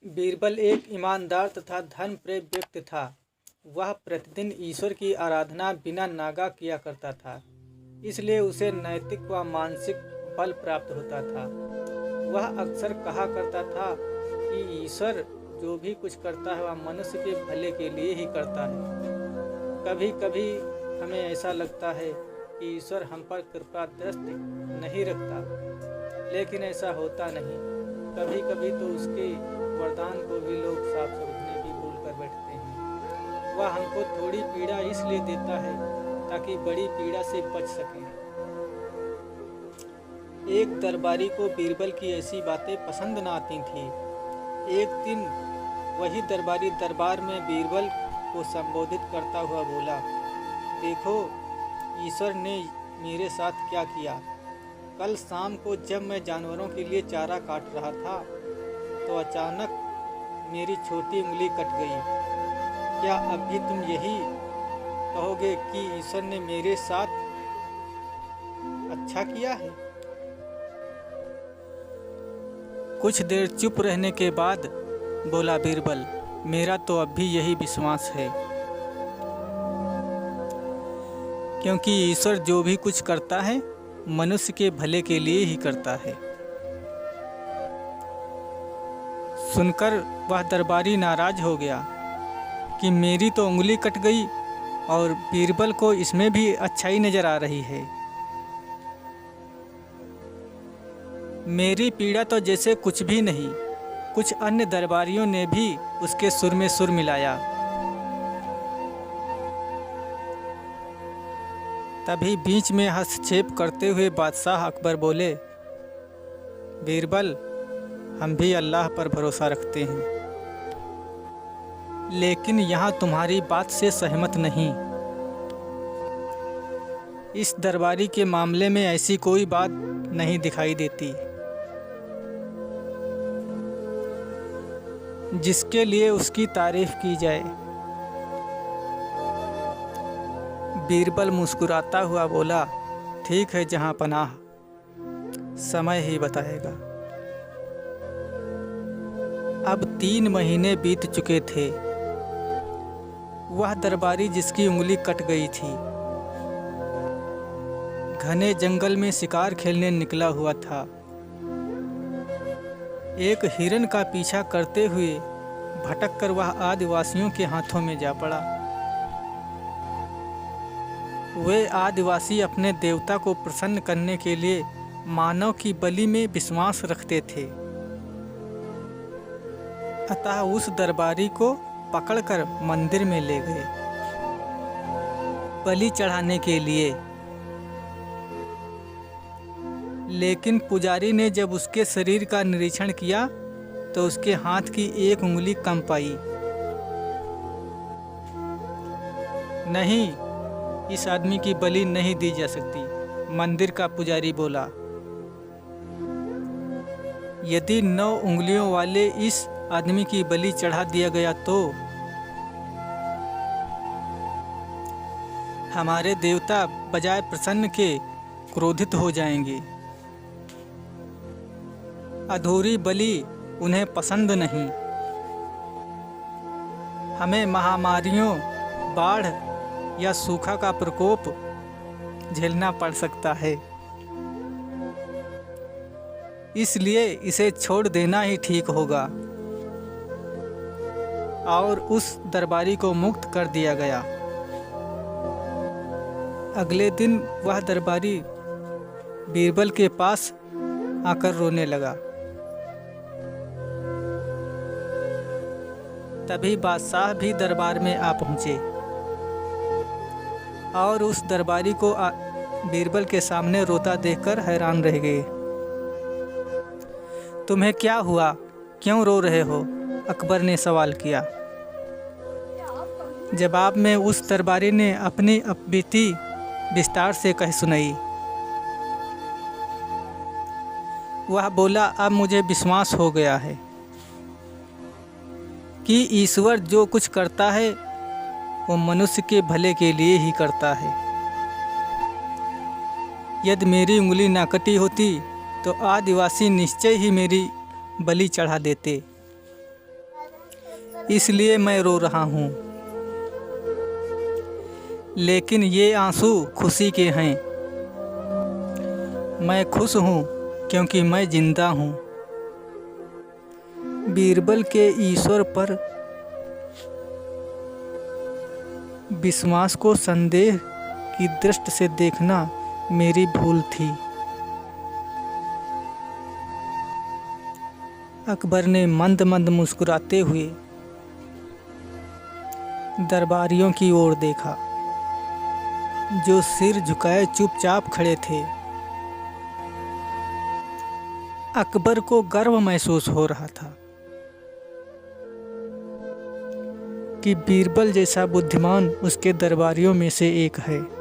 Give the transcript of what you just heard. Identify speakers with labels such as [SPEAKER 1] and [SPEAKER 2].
[SPEAKER 1] बीरबल एक ईमानदार तथा धर्मप्रिय व्यक्ति था। वह प्रतिदिन ईश्वर की आराधना बिना नागा किया करता था, इसलिए उसे नैतिक व मानसिक बल प्राप्त होता था। वह अक्सर कहा करता था कि ईश्वर जो भी कुछ करता है वह मनुष्य के भले के लिए ही करता है। कभी कभी हमें ऐसा लगता है कि ईश्वर हम पर कृपा दृष्टि नहीं रखता, लेकिन ऐसा होता नहीं। कभी कभी तो उसके वरदान को भी लोग साफ समझने भी भूल कर बैठते हैं। वह हमको थोड़ी पीड़ा इसलिए देता है ताकि बड़ी पीड़ा से बच सकें। एक दरबारी को बीरबल की ऐसी बातें पसंद न आती थी। एक दिन वही दरबारी दरबार में बीरबल को संबोधित करता हुआ बोला, देखो ईश्वर ने मेरे साथ क्या किया। कल शाम को जब मैं जानवरों के लिए चारा काट रहा था तो अचानक मेरी छोटी उंगली कट गई। क्या अब भी तुम यही कहोगे कि ईश्वर ने मेरे साथ अच्छा किया है? कुछ देर चुप रहने के बाद बोला बीरबल, मेरा तो अब भी यही विश्वास है, क्योंकि ईश्वर जो भी कुछ करता है मनुष्य के भले के लिए ही करता है। सुनकर वह दरबारी नाराज हो गया कि मेरी तो उंगली कट गई और बीरबल को इसमें भी अच्छाई नजर आ रही है। मेरी पीड़ा तो जैसे कुछ भी नहीं। कुछ अन्य दरबारियों ने भी उसके सुर में सुर मिलाया। तभी बीच में हस्तक्षेप करते हुए बादशाह अकबर बोले, बीरबल, हम भी अल्लाह पर भरोसा रखते हैं, लेकिन यहाँ तुम्हारी बात से सहमत नहीं। इस दरबारी के मामले में ऐसी कोई बात नहीं दिखाई देती जिसके लिए उसकी तारीफ की जाए। बीरबल मुस्कुराता हुआ बोला, ठीक है जहां पनाह, समय ही बताएगा। अब 3 महीने बीत चुके थे। वह दरबारी जिसकी उंगली कट गई थी घने जंगल में शिकार खेलने निकला हुआ था। एक हिरन का पीछा करते हुए भटक कर वह आदिवासियों के हाथों में जा पड़ा। वे आदिवासी अपने देवता को प्रसन्न करने के लिए मानव की बलि में विश्वास रखते थे। अतः उस दरबारी को पकड़कर मंदिर में ले गए बलि चढ़ाने के लिए। लेकिन पुजारी ने जब उसके शरीर का निरीक्षण किया तो उसके हाथ की एक उंगली कम पाई। नहीं, इस आदमी की बलि नहीं दी जा सकती, मंदिर का पुजारी बोला। यदि 9 उंगलियों वाले इस आदमी की बलि चढ़ा दिया गया तो हमारे देवता बजाय प्रसन्न के क्रोधित हो जाएंगे। अधूरी बलि उन्हें पसंद नहीं। हमें महामारियों, बाढ़ या सूखा का प्रकोप झेलना पड़ सकता है, इसलिए इसे छोड़ देना ही ठीक होगा। और उस दरबारी को मुक्त कर दिया गया। अगले दिन वह दरबारी बीरबल के पास आकर रोने लगा। तभी बादशाह भी दरबार में आ पहुंचे और उस दरबारी को बीरबल के सामने रोता देखकर हैरान रह गए। तुम्हें क्या हुआ, क्यों रो रहे हो? अकबर ने सवाल किया। जवाब में उस दरबारी ने अपनी बीती विस्तार से कह सुनाई। वह बोला, अब मुझे विश्वास हो गया है कि ईश्वर जो कुछ करता है वो मनुष्य के भले के लिए ही करता है। यदि मेरी उंगली ना कटी होती तो आदिवासी निश्चय ही मेरी बलि चढ़ा देते। इसलिए मैं रो रहा हूँ। लेकिन ये आंसू खुशी के हैं। मैं खुश हूँ क्योंकि मैं जिंदा हूँ। बीरबल के ईश्वर पर विश्वास को संदेह की दृष्टि से देखना मेरी भूल थी। अकबर ने मंद मंद मुस्कुराते हुए दरबारियों की ओर देखा, जो सिर झुकाए चुपचाप खड़े थे। अकबर को गर्व महसूस हो रहा था कि बीरबल जैसा बुद्धिमान उसके दरबारियों में से एक है।